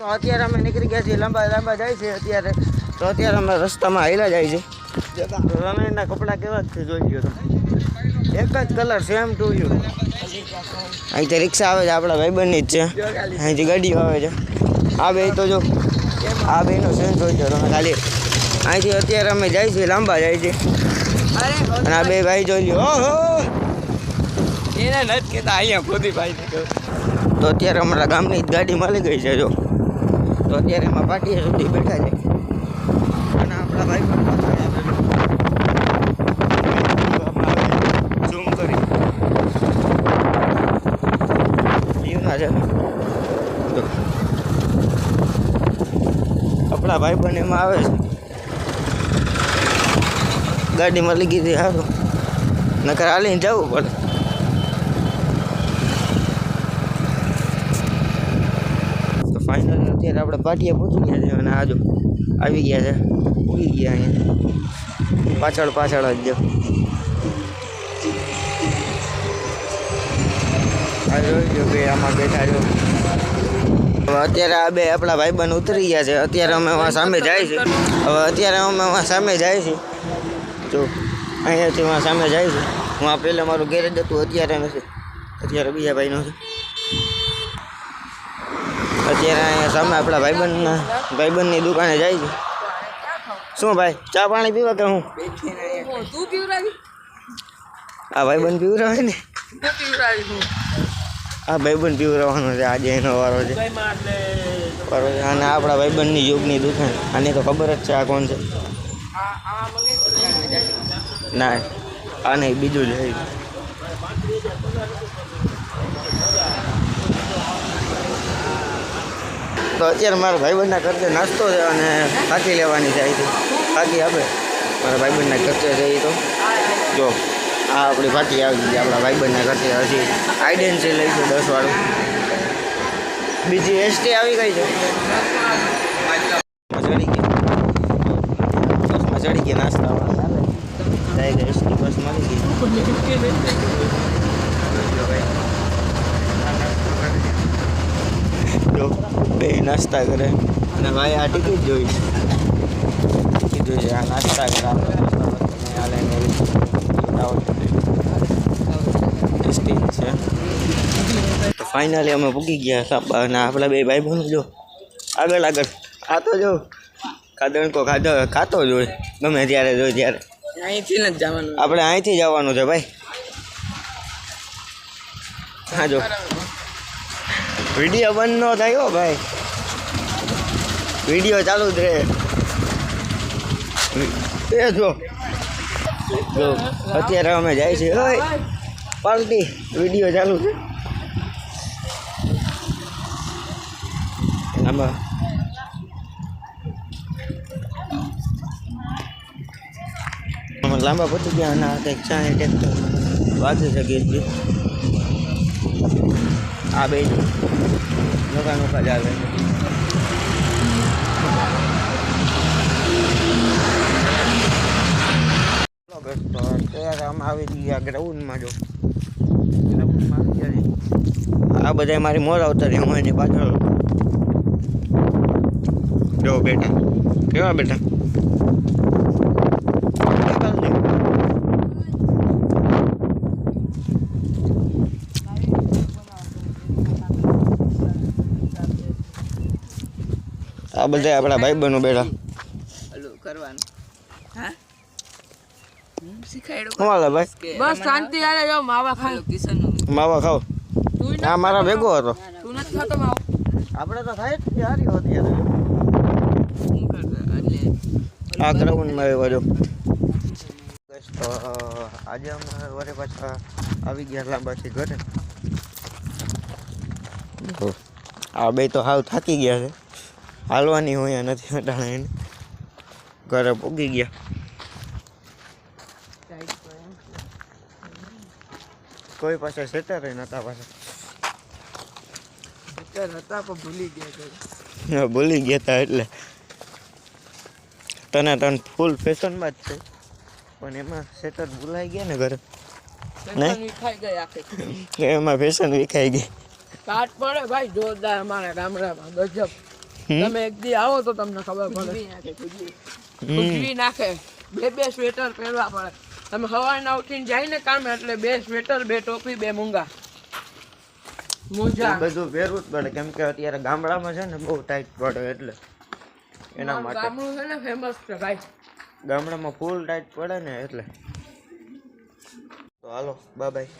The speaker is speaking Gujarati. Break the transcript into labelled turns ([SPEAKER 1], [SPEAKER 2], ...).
[SPEAKER 1] તો અત્યારે અમે નીકળી ગયા છીએ, લાંબા જાય છે અત્યારે. તો અત્યારે અમે રસ્તામાં હાલ્યા જાય છે. રમેશના કપડાં કેવા છે જોઈ લો તમે, એક જ કલર સેમ ટુ યુ. અહીંથી રિક્ષા આવે છે, આપણા ભાઈબંધની જ છે. અહીંથી ગાડીઓ આવે છે. આ બે તો જો આ બેનો સેમ જોઈ લો તમે ખાલી. અહીંથી અત્યારે અમે જાય છીએ, લાંબા જાય છે. અને આ બે ભાઈ જોઈ લો. ઓહો એને નથી કહેતા અહીંયા ખોદી ભાઈ. તો અત્યારે અમારા ગામની જ ગાડી મળી ગઈ છે જો. તો અત્યારે એમાં પાટીએ સુધી બેઠા છે. અને આપણા ભાઈ પણ ઝૂમ કરી જીવના છે. આપણા ભાઈ પણ એમાં આવે છે. ગાડી મળી ગઈ હતી સારું, નકર હાલીને જવું પડે. ફાઇનલ અત્યારે આપણે પાટીએ પહોંચી ગયા છે. અને આજો આવી ગયા છે, ઉડી ગયા અહીંયા પાછળ જ જો. આ જોઈ લો બે આમાં બેઠા જો. હવે અત્યારે આ બે આપણા ભાઈબંધ ઉતરી ગયા છે. અત્યારે અમે સામે જાય છે. હવે અત્યારે અમે સામે જાય છે જો. અહીંયાથી સામે જાય છે. હું પહેલાં મારું ગેરેજ હતું, અત્યારે નથી. અત્યારે બીજા ભાઈનું છે. અત્યારે અહીંયા સામે આપણા ભાઈબંધની દુકાને જાય છે. શું ભાઈ ચા પાણી પીવા કે હું? આ ભાઈબંધ પીવરાવે ને, આ ભાઈબંધ પીવરાવાનો છે આજે, એનો વારો છે. અને આપણા ભાઈબંધની યોગની દુકાન. આની તો ખબર જ છે આ કોણ છે. ના આ નહીં, બીજું જ છે. તો અત્યારે મારા ભાઈબંધના ખર્ચે નાસ્તો છે અને ફાંકી લેવાની છે. અહીંથી ફાંકી આપે મારા ભાઈબંધના ખર્ચે છે. એ તો જો આ આપણી ફાંકી આવી ગઈ આપણા ભાઈબંધના ખર્ચે. હજી આઈડેન્સી લઈ છે 10 વાળું. બીજી એસટી આવી ગઈ છે. બસમાં ચડી ગઈ નાસ્તા વાળા એસટી બસ મળી ગઈ. જો બે નાસ્તા કરે અને ભાઈ આ ટિકિટ જોઈ છે. આ નાસ્તા કરે છે. તો ફાઇનલી અમે પૂકી ગયા. અને આપણા બે ભાઈ બહેનો જો આગળ આ તો જો ખાધણકો ખાતો જ હોય ગમે ત્યારે જોઈ ત્યારે. અહીંથી જ જવાનું, આપણે અહીંથી જવાનું છે ભાઈ. હા જો વિડીયો બંધ ન થાય હો ભાઈ, વિડીયો ચાલુ જ રહે. એ જો અત્યારે અમે જાય છે પાર્ટી, વિડીયો ચાલુ છે. આમાં લાંબા પતી ગયા અને કંઈક ચાય ટેક્ટર વાગી શકે છે. આ બે નોકા જ આવે. તો અત્યારે અમે આવી ગયા ગ્રાઉન્ડમાં. જો ગ્રાઉન્ડમાં આવી ગયા. આ બધા મારી મોર આવતા હું એની પાછળ જો બેટા કેવા બેટા. આ બધા આપણા ભાઈબંધો બેઠા કરવાનું. હા શીખાડ્યું ભાઈ. બસ શાંતિ આલે જો માવા ખાવ. માવા ખાવ. આ મારા ભેગો હતો. તું નથી ખાતો માવો? આપણે તો થાય જ હારી હોતી હતી. આ ગ્રાઉન્ડમાં આવ્યો જો. તો આજે અમે વરે પાછા આવી ગયા લાંબાથી ઘરે. આ બે તો હાવ થાકી ગયા છે, હાલવાની હોય નથી હટાણે એને. ઘરે પૂગી ગયા. કોઈ પાસે સેટર નતા પાસે. સેટર હતા પણ ભૂલી ગયા. ભૂલી ગયા હતા એટલે તને ફૂલ ફેશનમાં જ છે પણ એમાં સેટર ભૂલાઈ ગયા ને ઘરે. એમાં ફેશન વિખાઈ ગઈ. કાટ પડે ભાઈ જોરદાર અમારા ગામડામાં ગજબ.
[SPEAKER 2] તમે એક દી આવો તો તમને ખબર પડે. ખુજવી નાખે. બે સ્વેટર પહેરવા પડે. તમે સવારના ઉઠીને જાય ને કામ એટલે 2 સ્વેટર 2 ટોપી 2 મૂંગા મોજા
[SPEAKER 1] બધું પહેરવું જ પડે કેમ કે અત્યારે ગામડામાં છે ને બહુ ટાઈટ પડે એટલે એના માટે
[SPEAKER 2] ગામડું છે ને ફેમસ છે ભાઈ.
[SPEAKER 1] ગામડામાં ફૂલ ટાઈટ પડે ને એટલે તો હાલો બાય બાય.